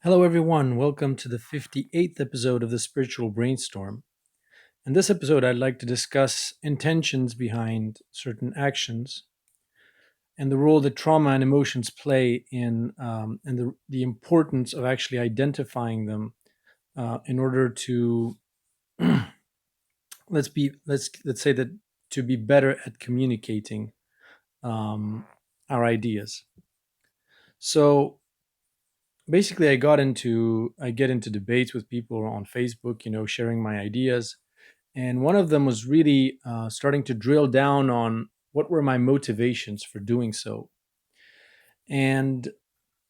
Hello, everyone. Welcome to the 58th episode of the Spiritual Brainstorm. In this episode, I'd like to discuss intentions behind certain actions and the role that trauma and emotions play and the importance of actually identifying them in order to let's say that to be better at communicating um, our ideas. So basically, I get into debates with people on Facebook, sharing my ideas. And one of them was really starting to drill down on what were my motivations for doing so. And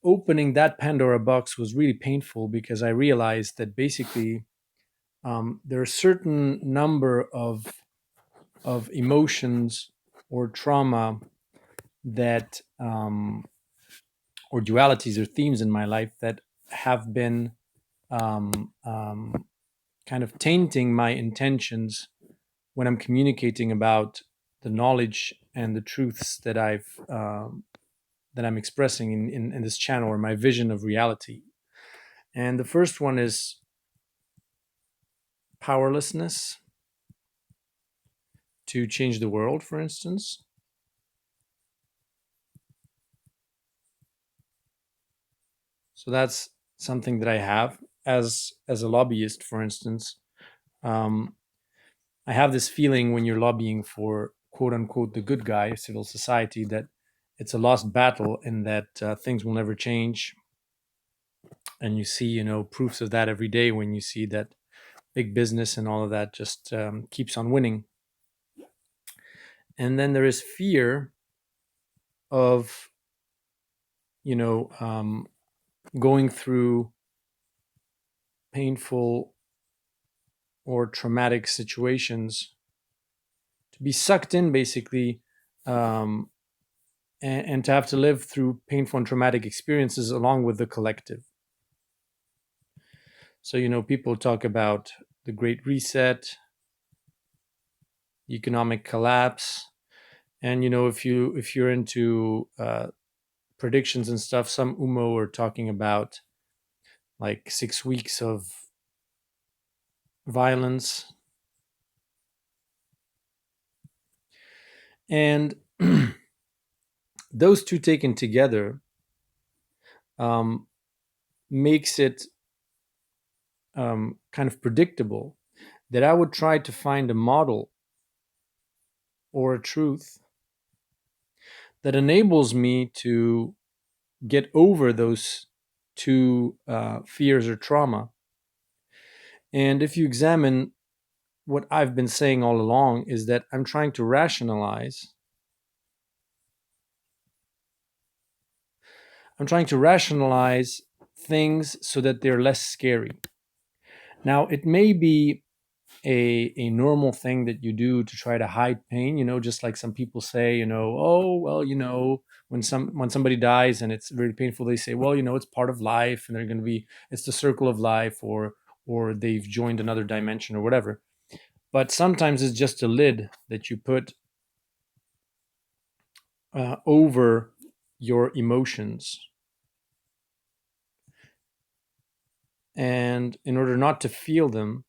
opening that Pandora box was really painful because I realized that basically there are a certain number of emotions or trauma that, or dualities or themes in my life that have been um, um, kind of tainting my intentions when I'm communicating about the knowledge and the truths that I'm expressing in this channel, or my vision of reality. And the first one is powerlessness to change the world, for instance. So that's something that I have as a lobbyist, for instance. Um, I have this feeling when you're lobbying for quote unquote the good guy, civil society, that it's a lost battle and that things will never change. And you see, proofs of that every day when you see that big business and all of that just keeps on winning. And then there is fear of, you know, um, going through painful or traumatic situations, to be sucked in basically, um, and to have to live through painful and traumatic experiences along with the collective. So, people talk about the Great Reset, economic collapse, and if you're into predictions and stuff, some Umo are talking about like 6 weeks of violence. And those two taken together um, makes it kind of predictable that I would try to find a model or a truth that enables me to get over those two fears or trauma. And if you examine what I've been saying all along, is that I'm trying to rationalize things so that they're less scary. Now, it may be a normal thing that you do to try to hide pain, just like some people say, oh, well, when somebody dies and it's very painful, they say, well, it's part of life and it's the circle of life, or they've joined another dimension or whatever. But sometimes it's just a lid that you put over your emotions, and in order not to feel them,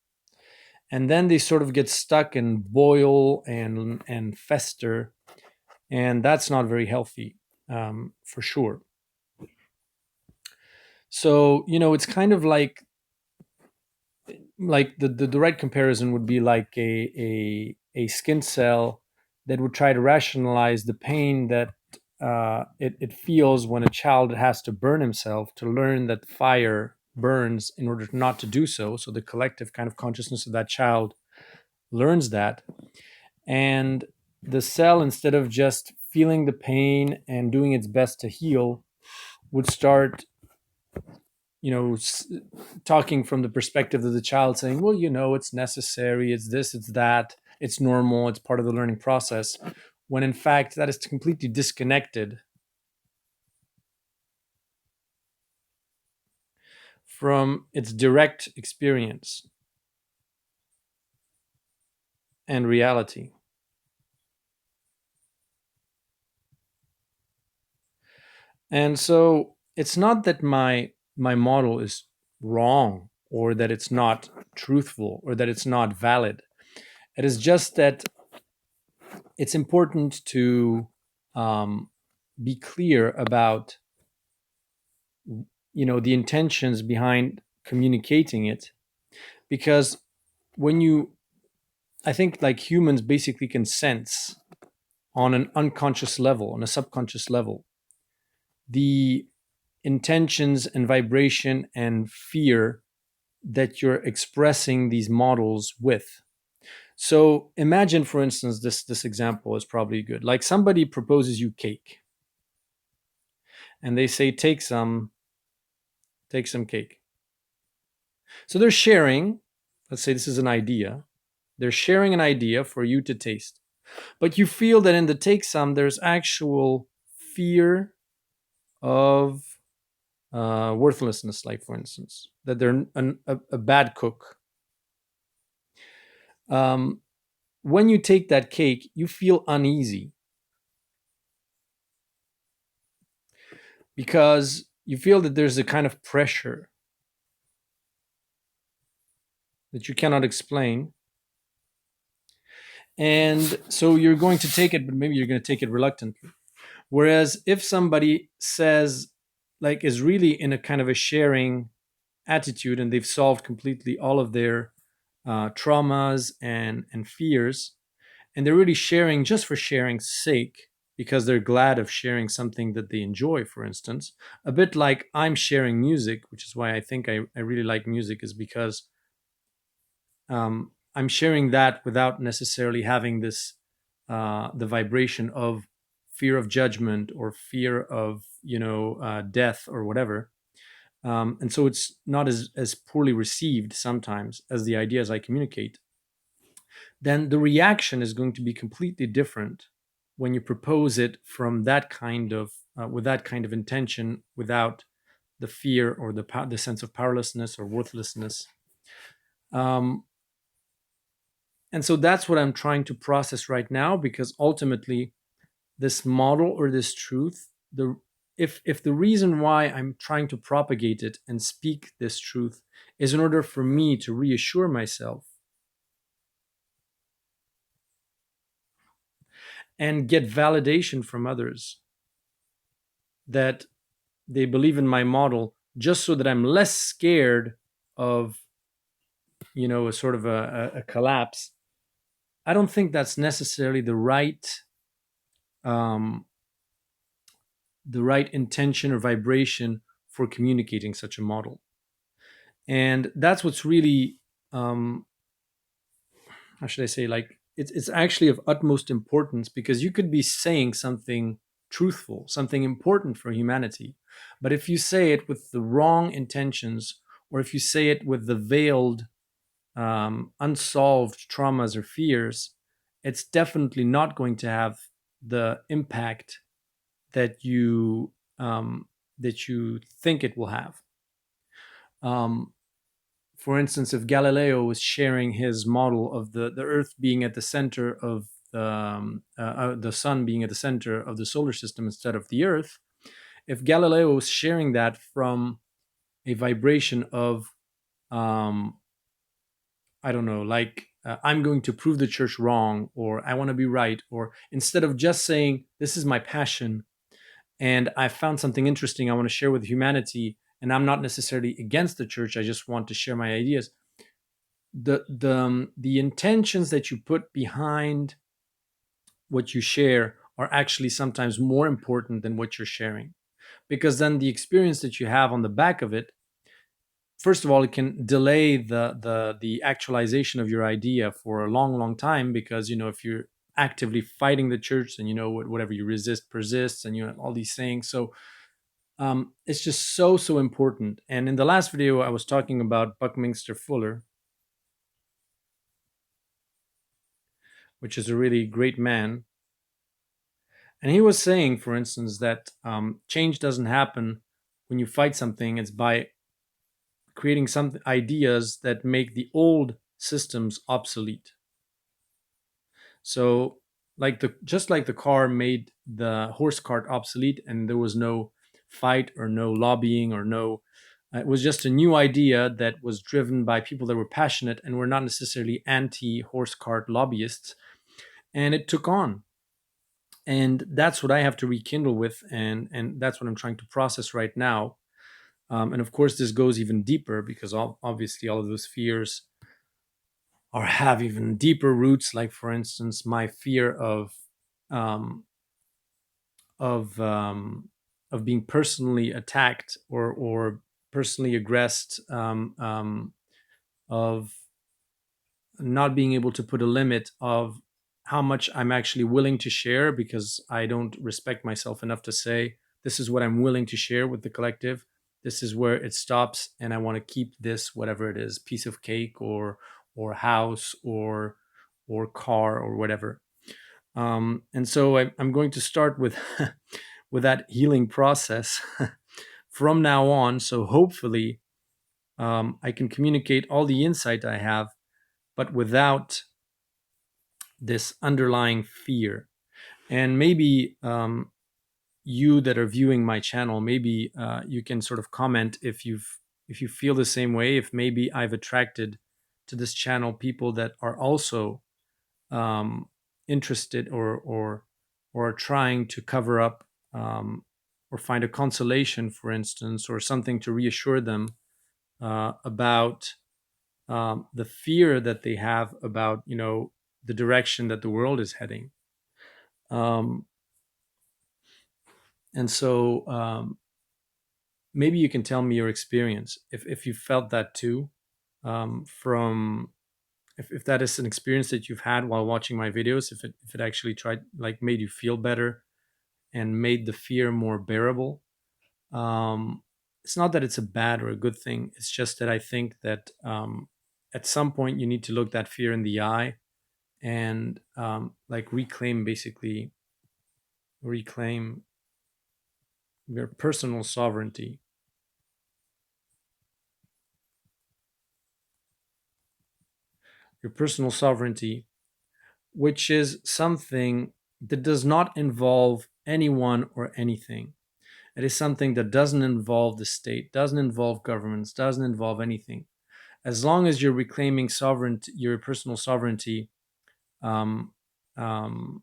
and then they sort of get stuck and boil and fester, and that's not very healthy, for sure. So it's kind of like the right comparison would be like a skin cell that would try to rationalize the pain that it feels when a child has to burn himself to learn that fire burns in order not to do so. So the collective kind of consciousness of that child learns that. And the cell, instead of just feeling the pain and doing its best to heal, would start, talking from the perspective of the child, saying, well, it's necessary, it's this, it's that, it's normal, it's part of the learning process, when in fact that is completely disconnected from its direct experience and reality. And so it's not that my my model is wrong, or that it's not truthful, or that it's not valid. It is just that it's important to um, be clear about the intentions behind communicating it, because when you I think like humans basically can sense on an unconscious level, on a subconscious level, the intentions and vibration and fear that you're expressing these models with. So imagine, for instance, this example is probably good. Like somebody proposes you cake, and they say, take some cake. So they're sharing, let's say this is an idea. They're sharing an idea for you to taste. But you feel that in the take some, there's actual fear of worthlessness, like for instance, that they're a bad cook. Um, when you take that cake, you feel uneasy because you feel that there's a kind of pressure that you cannot explain. And so you're going to take it, but maybe you're going to take it reluctantly. Whereas if somebody says, like, is really in a kind of a sharing attitude, and they've solved completely all of their traumas and fears, and they're really sharing just for sharing's sake, because they're glad of sharing something that they enjoy, for instance, a bit like I'm sharing music, which is why I think I really like music, is because I'm sharing that without necessarily having this the vibration of fear of judgment or fear of death or whatever. And so it's not as poorly received sometimes as the ideas I communicate. Then the reaction is going to be completely different when you propose it from that kind of with that kind of intention, without the fear or the sense of powerlessness or worthlessness. Um, and so that's what I'm trying to process right now, because ultimately this model or this truth, the if the reason why I'm trying to propagate it and speak this truth is in order for me to reassure myself and get validation from others that they believe in my model, just so that I'm less scared of a sort of a collapse. I don't think that's necessarily um, the right intention or vibration for communicating such a model. And that's what's really how should I say, like, it's actually of utmost importance, because you could be saying something truthful, something important for humanity, but if you say it with the wrong intentions, or if you say it with the veiled unsolved traumas or fears, it's definitely not going to have the impact that you think it will have. um, for instance, if Galileo was sharing his model of the Earth being at the center of the sun being at the center of the solar system instead of the Earth, if Galileo was sharing that from a vibration of, um, I don't know, like, I'm going to prove the church wrong, or I want to be right, or instead of just saying, this is my passion and I found something interesting I want to share with humanity, and I'm not necessarily against the church, I just want to share my ideas, the intentions that you put behind what you share are actually sometimes more important than what you're sharing, because then the experience that you have on the back of it, first of all, it can delay the actualization of your idea for a long time, because if you're actively fighting the church, then whatever you resist persists, and all these things. So it's just so important. And in the last video I was talking about Buckminster Fuller, which is a really great man. And he was saying, for instance, that change doesn't happen when you fight something. It's by creating some ideas that make the old systems obsolete. So, just like the car made the horse cart obsolete, and there was no fight or no lobbying or no It was just a new idea that was driven by people that were passionate and were not necessarily anti horse cart lobbyists. And it took on. And that's what I have to rekindle with. And that's what I'm trying to process right now. And of course, this goes even deeper because obviously all of those fears or have even deeper roots. Like, for instance, my fear um, of um, of being personally attacked or personally aggressed, of not being able to put a limit of how much I'm actually willing to share because I don't respect myself enough to say this is what I'm willing to share with the collective. This is where it stops, and I want to keep this, whatever it is, piece of cake or house or car or whatever. And so I'm going to start with with that healing process from now on. So hopefully, I can communicate all the insight I have, but without this underlying fear. And maybe you that are viewing my channel, maybe you can sort of comment if you feel the same way. If maybe I've attracted to this channel people that are also um, interested or trying to cover up, um, or find a consolation, for instance, or something to reassure them about the fear that they have about, the direction that the world is heading. Um, and so maybe you can tell me your experience if you felt that too, from if that is an experience that you've had while watching my videos, if it actually tried like made you feel better and made the fear more bearable. um, it's not that it's a bad or a good thing. It's just that I think that at some point you need to look that fear in the eye and like reclaim your personal sovereignty. Your personal sovereignty, which is something that does not involve anyone or anything. It is something that doesn't involve the state, doesn't involve governments, doesn't involve anything. As long as you're reclaiming sovereignty, your personal sovereignty, um, um,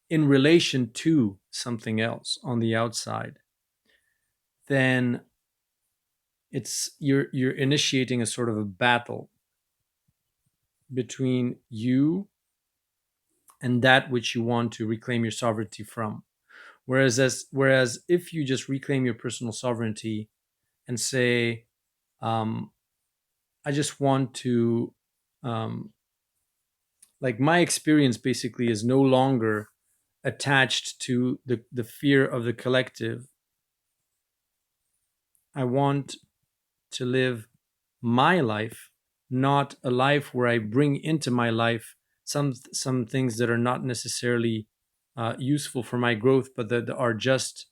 in relation to something else on the outside, then you're initiating a sort of a battle between you and that which you want to reclaim your sovereignty from. Whereas if you just reclaim your personal sovereignty and say, um, I just want to, um, like, my experience basically is no longer attached to the fear of the collective. I want to live my life, not a life where I bring into my life some things that are not necessarily useful for my growth, but that are just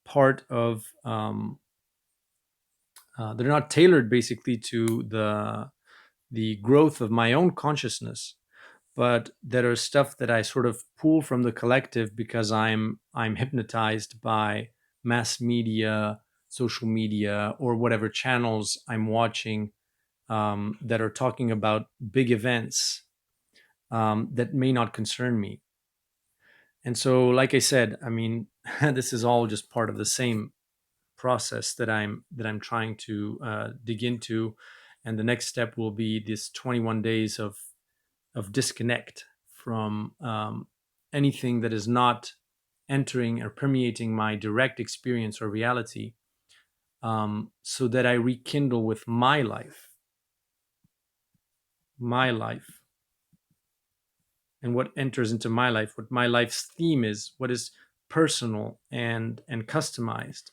part of they're not tailored basically to the growth of my own consciousness, but that are stuff that I sort of pull from the collective because I'm hypnotized by mass media, social media, or whatever channels I'm watching, that are talking about big events that may not concern me. And so, like I said, I mean, this is all just part of the same process that I'm trying to dig into. And the next step will be this 21 days of disconnect from anything that is not entering or permeating my direct experience or reality, so that I rekindle with my life, and what enters into my life, what my life's theme is, what is personal and customized,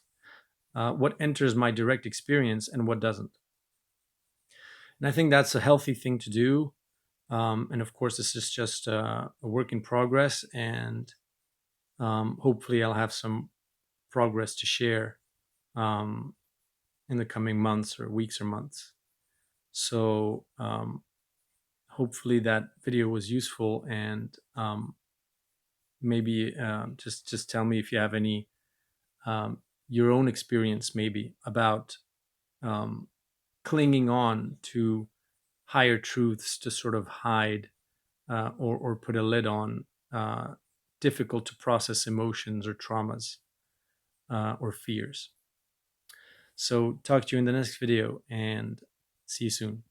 what enters my direct experience and what doesn't. And I think that's a healthy thing to do. And of course, this is just a work in progress, and hopefully, I'll have some progress to share um, in the coming months or weeks or months. So, hopefully, that video was useful, and maybe just tell me if you have any your own experience, maybe about um, clinging on to higher truths to sort of hide or put a lid on difficult to process emotions or traumas or fears. So, talk to you in the next video and see you soon.